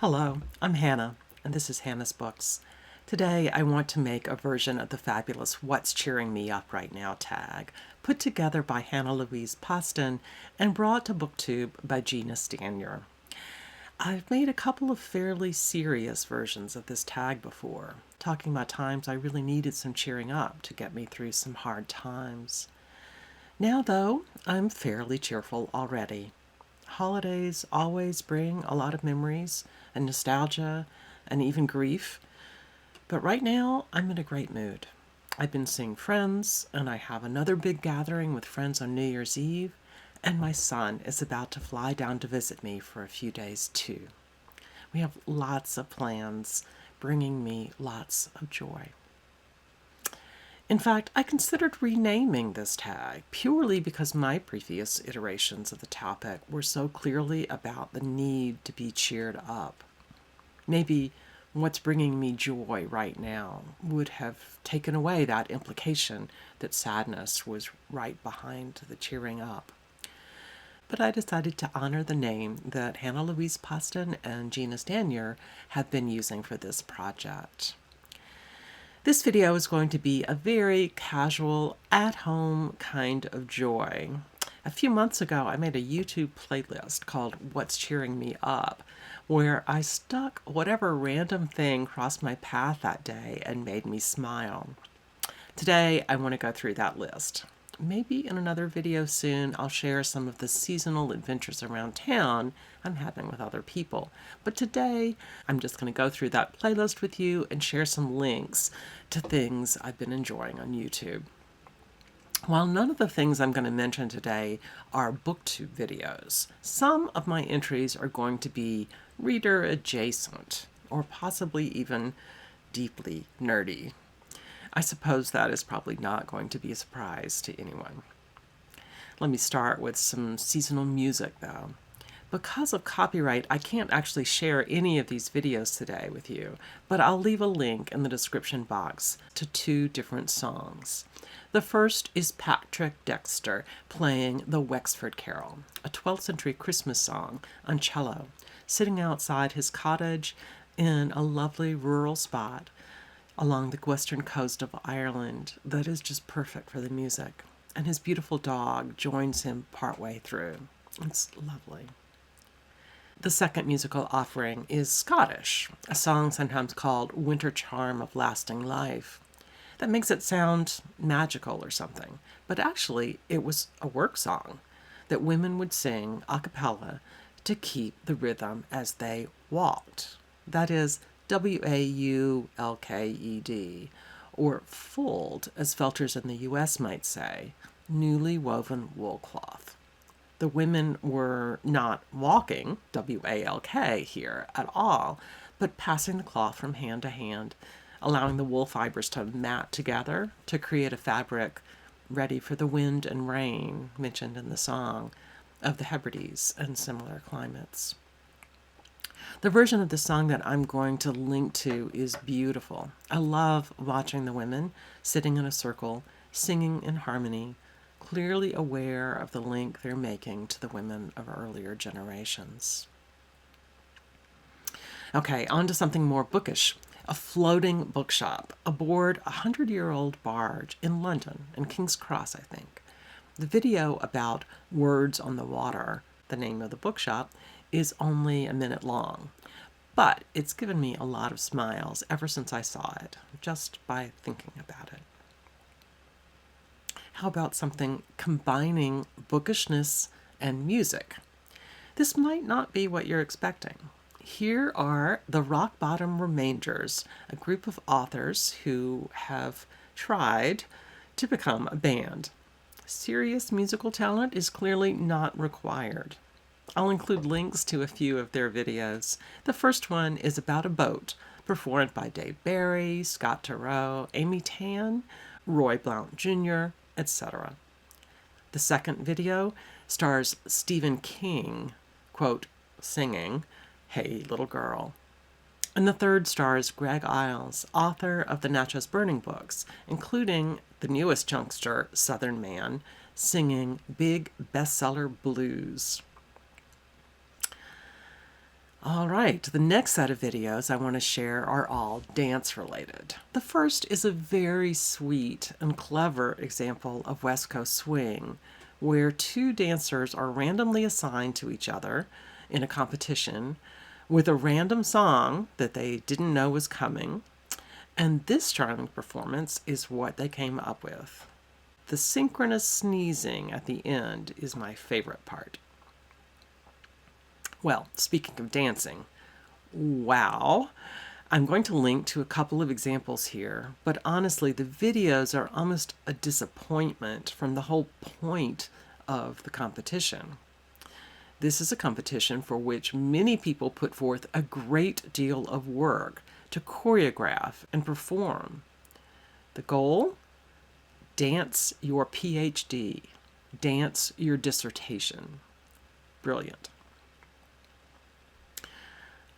Hello, I'm Hannah, and this is Hannah's Books. Today I want to make a version of the fabulous What's Cheering Me Up Right Now tag, put together by Hannah Louise Poston and brought to Booktube by Gina Stanyer. I've made a couple of fairly serious versions of this tag before, talking about times I really needed some cheering up to get me through some hard times. Now, though, I'm fairly cheerful already. Holidays always bring a lot of memories and nostalgia and even grief. But right now, I'm in a great mood. I've been seeing friends, and I have another big gathering with friends on New Year's Eve, and my son is about to fly down to visit me for a few days too. We have lots of plans, bringing me lots of joy. In fact, I considered renaming this tag purely because my previous iterations of the topic were so clearly about the need to be cheered up. Maybe what's bringing me joy right now would have taken away that implication that sadness was right behind the cheering up. But I decided to honor the name that Hannah Louise Poston and Gina Stanyer have been using for this project. This video is going to be a very casual, at-home kind of joy. A few months ago, I made a YouTube playlist called What's Cheering Me Up, where I stuck whatever random thing crossed my path that day and made me smile. Today, I want to go through that list. Maybe in another video soon, I'll share some of the seasonal adventures around town I'm having with other people. But today, I'm just going to go through that playlist with you and share some links to things I've been enjoying on YouTube. While none of the things I'm going to mention today are booktube videos, some of my entries are going to be reader adjacent, or possibly even deeply nerdy. I suppose that is probably not going to be a surprise to anyone. Let me start with some seasonal music, though. Because of copyright, I can't actually share any of these videos today with you, but I'll leave a link in the description box to two different songs. The first is Patrick Dexter playing the Wexford Carol, a 12th century Christmas song on cello, sitting outside his cottage in a lovely rural spot along the western coast of Ireland that is just perfect for the music. And his beautiful dog joins him partway through. It's lovely. The second musical offering is Scottish, a song sometimes called Winter Charm of Lasting Life. That makes it sound magical or something, but actually it was a work song that women would sing a cappella to keep the rhythm as they walked. That is, W-A-U-L-K-E-D, or fold, as felters in the U.S. might say, newly woven wool cloth. The women were not walking, W-A-L-K here, at all, but passing the cloth from hand to hand, allowing the wool fibers to mat together to create a fabric ready for the wind and rain, mentioned in the song, of the Hebrides and similar climates. The version of the song that I'm going to link to is beautiful. I love watching the women sitting in a circle, singing in harmony, clearly aware of the link they're making to the women of earlier generations. Okay, on to something more bookish. A floating bookshop aboard a 100-year-old barge in London, in King's Cross, I think. The video about Words on the Water, the name of the bookshop, is only a minute long, but it's given me a lot of smiles ever since I saw it, just by thinking about it. How about something combining bookishness and music? This might not be what you're expecting. Here are the Rock Bottom Remainders, a group of authors who have tried to become a band. Serious musical talent is clearly not required. I'll include links to a few of their videos. The first one is about a boat, performed by Dave Barry, Scott Turow, Amy Tan, Roy Blount Jr., etc. The second video stars Stephen King, quote, singing, "Hey Little Girl." And the third stars Greg Iles, author of the Natchez Burning books, including the newest youngster, Southern Man, singing big bestseller blues. All right, the next set of videos I want to share are all dance related. The first is a very sweet and clever example of West Coast swing, where two dancers are randomly assigned to each other in a competition with a random song that they didn't know was coming. And this charming performance is what they came up with. The synchronous sneezing at the end is my favorite part. Well, speaking of dancing, wow. I'm going to link to a couple of examples here, but honestly, the videos are almost a disappointment from the whole point of the competition. This is a competition for which many people put forth a great deal of work to choreograph and perform. The goal? Dance your PhD. Dance your dissertation. Brilliant.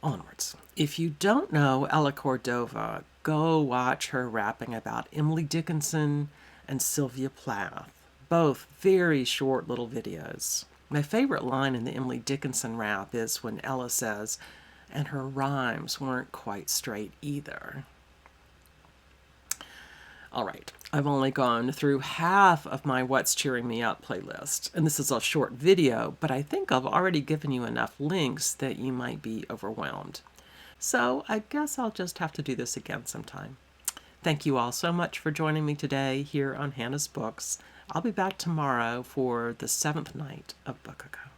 Onwards. If you don't know Ella Cordova, go watch her rapping about Emily Dickinson and Sylvia Plath. Both very short little videos. My favorite line in the Emily Dickinson rap is when Ella says, "And her rhymes weren't quite straight either." All right, I've only gone through half of my What's Cheering Me Up playlist, and this is a short video, but I think I've already given you enough links that you might be overwhelmed. So I guess I'll just have to do this again sometime. Thank you all so much for joining me today here on Hannah's Books. I'll be back tomorrow for the 7th night of Bookukkah.